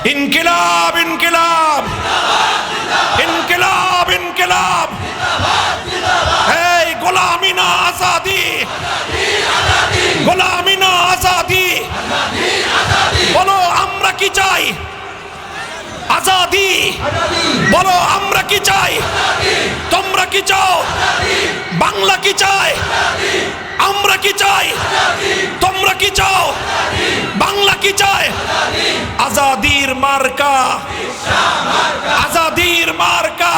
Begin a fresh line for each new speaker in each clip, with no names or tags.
ইনকিলাব ইনকিলাব ইনকিলাব ইনকিলাব। এই গোলামি না আজাদি, গোলামি না আজাদি। বলো আমরা কি চাই? আজাদি। বলো আমরা কি চাই? তোমরা কি চাও? বাংলা কি চায়? আমরা কি চাই? তোমরা কি চাও? বাংলা কি চায়? আজাদির মার্কা, আজাদির মার্কা,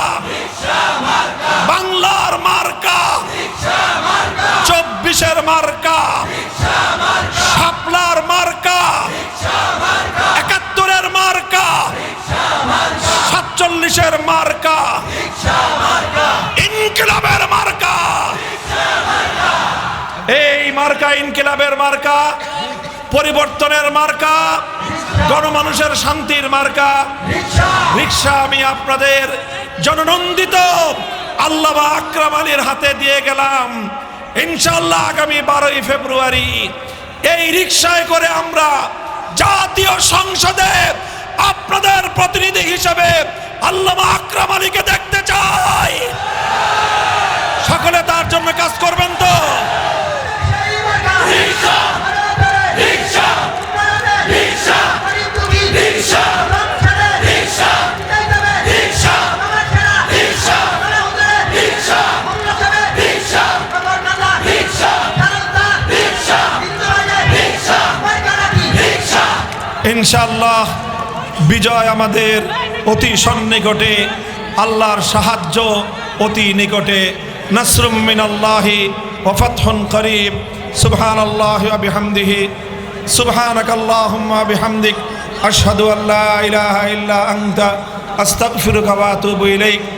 বাংলার মার্কা, 24-এর মার্কা, শাপলার মার্কা, 71-এর মার্কা, 47-এর মার্কা, ইনকিলাবের মার্কা। এই মার্কা ইনকিলাবের মার্কা, পরিবর্তনের মার্কা, গণমানুষের শান্তির মার্কা রিকশা। আমি আপনাদের জননন্দিত আল্লামা আকরাম আলীর হাতে দিয়ে গেলাম। ইনশাআল্লাহ আগামী 12ই ফেব্রুয়ারি এই রিকশায় করে আমরা জাতীয় সংসদে আপনাদের প্রতিনিধি হিসেবে আল্লামা আকরাম আলীকে দেখতে চাই। সকলে তার জন্য কাজ করবেন তো? ইনশাআল্লাহ বিজয় আমাদের অতি সন্নিকটে, আল্লাহর সাহায্য অতি নিকটে। নাসরুম মিনাল্লাহি ওয়া ফাতহুন করিব। সুবহানাল্লাহি ওয়া বিহামদিহি, সুবহানাকাল্লাহুম্মা ওয়া বিহামদিক, আশহাদু আল্লা ইলাহা ইল্লা আনতা, আস্তাগফিরুকা ওয়া আতুবু ইলাইক।